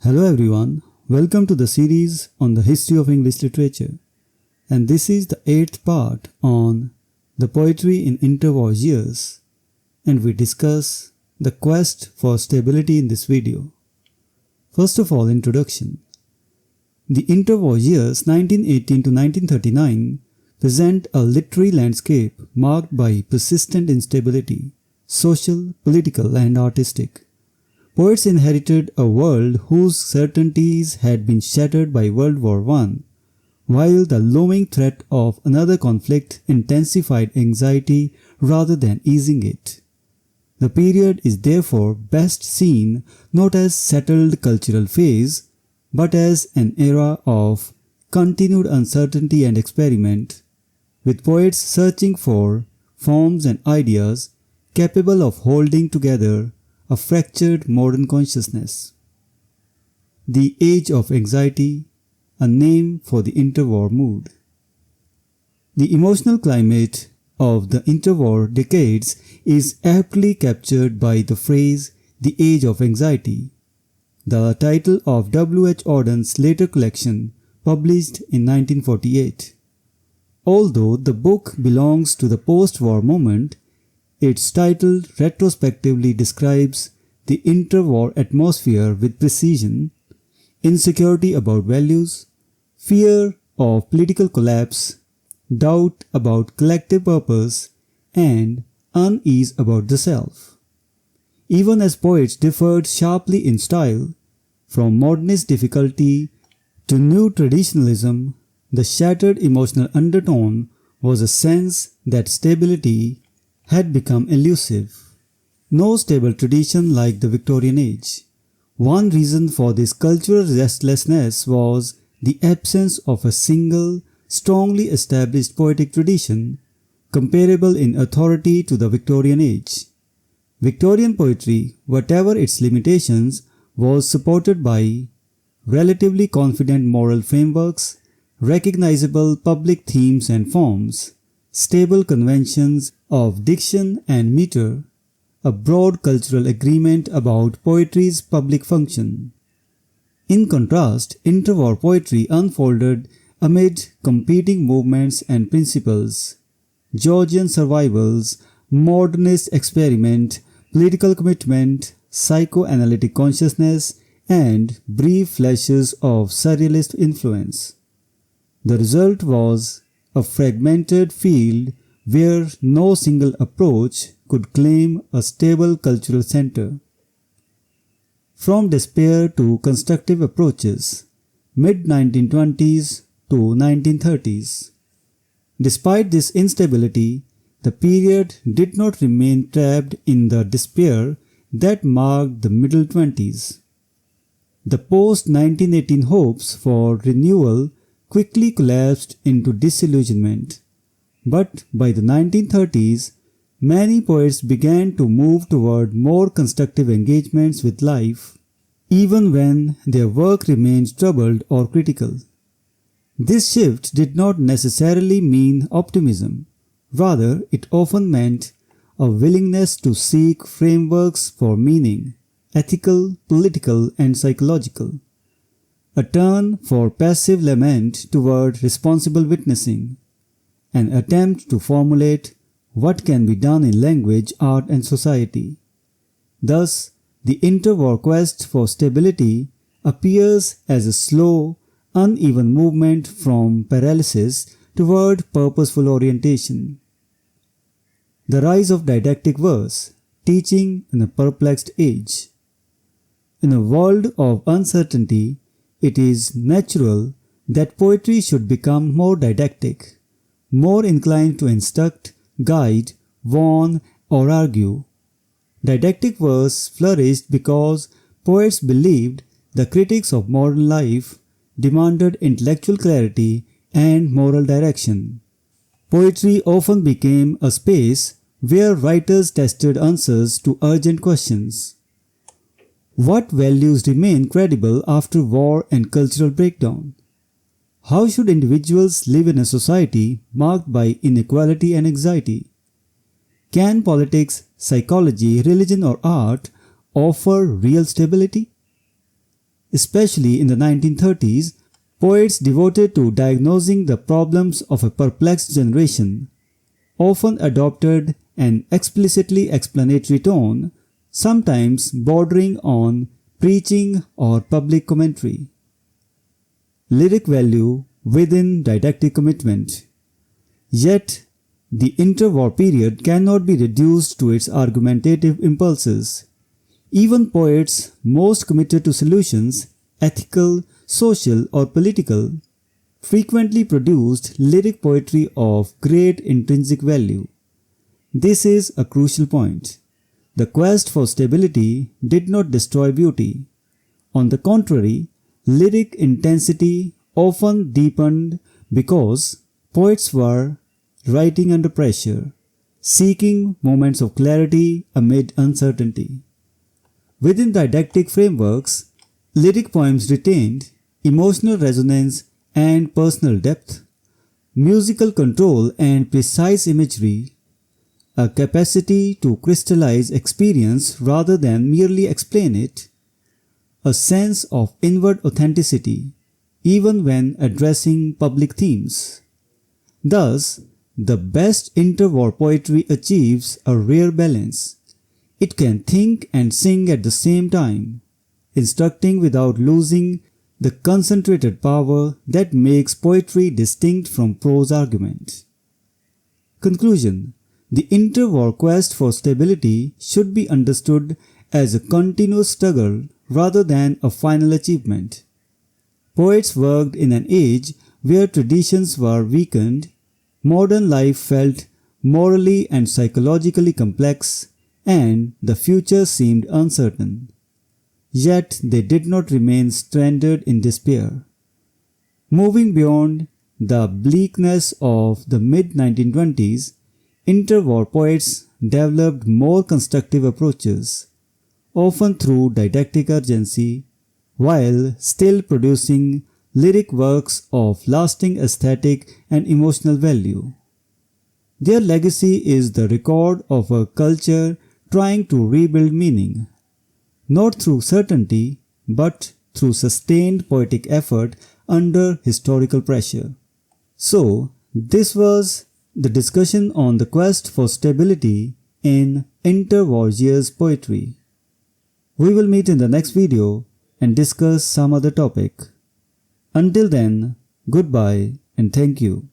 Hello everyone, welcome to the series on the history of English literature, and this is the 8th part on the poetry in interwar years, and we discuss the quest for stability in this video. First of all, introduction. The interwar years 1918 to 1939 present a literary landscape marked by persistent instability, social, political and artistic. Poets inherited a world whose certainties had been shattered by World War I, while the looming threat of another conflict intensified anxiety rather than easing it. The period is therefore best seen not as settled cultural phase, but as an era of continued uncertainty and experiment, with poets searching for forms and ideas capable of holding together a fractured modern consciousness. The Age of Anxiety, a name for the interwar mood. The emotional climate of the interwar decades is aptly captured by the phrase "the Age of Anxiety," the title of W. H. Auden's later collection published in 1948. Although the book belongs to the post-war moment, its title retrospectively describes the interwar atmosphere with precision: insecurity about values, fear of political collapse, doubt about collective purpose, and unease about the self. Even as poets differed sharply in style, from modernist difficulty to new traditionalism, the shattered emotional undertone was a sense that stability had become elusive. No stable tradition like the Victorian age. One reason for this cultural restlessness was the absence of a single, strongly established poetic tradition comparable in authority to the Victorian age. Victorian poetry, whatever its limitations, was supported by relatively confident moral frameworks, recognizable public themes and forms, stable conventions of diction and meter, a broad cultural agreement about poetry's public function. In contrast, interwar poetry unfolded amid competing movements and principles: Georgian survivals, modernist experiment, political commitment, psychoanalytic consciousness, and brief flashes of surrealist influence. The result was a fragmented field where no single approach could claim a stable cultural center. From despair to constructive approaches, mid-1920s to 1930s. Despite this instability, the period did not remain trapped in the despair that marked the middle 20s. The post-1918 hopes for renewal quickly collapsed into disillusionment. But by the 1930s, many poets began to move toward more constructive engagements with life, even when their work remained troubled or critical. This shift did not necessarily mean optimism. Rather, it often meant a willingness to seek frameworks for meaning, ethical, political, and psychological. A turn for passive lament toward responsible witnessing. An attempt to formulate what can be done in language, art, and society. Thus, the interwar quest for stability appears as a slow, uneven movement from paralysis toward purposeful orientation. The rise of didactic verse, teaching in a perplexed age. In a world of uncertainty, it is natural that poetry should become more didactic, more inclined to instruct, guide, warn, or argue. Didactic verse flourished because poets believed the critics of modern life demanded intellectual clarity and moral direction. Poetry often became a space where writers tested answers to urgent questions. What values remain credible after war and cultural breakdown? How should individuals live in a society marked by inequality and anxiety? Can politics, psychology, religion, or art offer real stability? Especially in the 1930s, poets devoted to diagnosing the problems of a perplexed generation often adopted an explicitly explanatory tone, sometimes bordering on preaching or public commentary. Lyric value within didactic commitment. Yet, the interwar period cannot be reduced to its argumentative impulses. Even poets most committed to solutions, ethical, social, or political, frequently produced lyric poetry of great intrinsic value. This is a crucial point. The quest for stability did not destroy beauty. On the contrary, lyric intensity often deepened because poets were writing under pressure, seeking moments of clarity amid uncertainty. Within didactic frameworks, lyric poems retained emotional resonance and personal depth, musical control and precise imagery, a capacity to crystallize experience rather than merely explain it, a sense of inward authenticity, even when addressing public themes. Thus, the best interwar poetry achieves a rare balance. It can think and sing at the same time, instructing without losing the concentrated power that makes poetry distinct from prose argument. Conclusion. The interwar quest for stability should be understood as a continuous struggle rather than a final achievement. Poets worked in an age where traditions were weakened, modern life felt morally and psychologically complex, and the future seemed uncertain. Yet they did not remain stranded in despair. Moving beyond the bleakness of the mid-1920s, interwar poets developed more constructive approaches, often through didactic urgency, while still producing lyric works of lasting aesthetic and emotional value. Their legacy is the record of a culture trying to rebuild meaning, not through certainty, but through sustained poetic effort under historical pressure. So, this was the discussion on the quest for stability in interwar years poetry. We will meet in the next video and discuss some other topic. Until then, goodbye and thank you.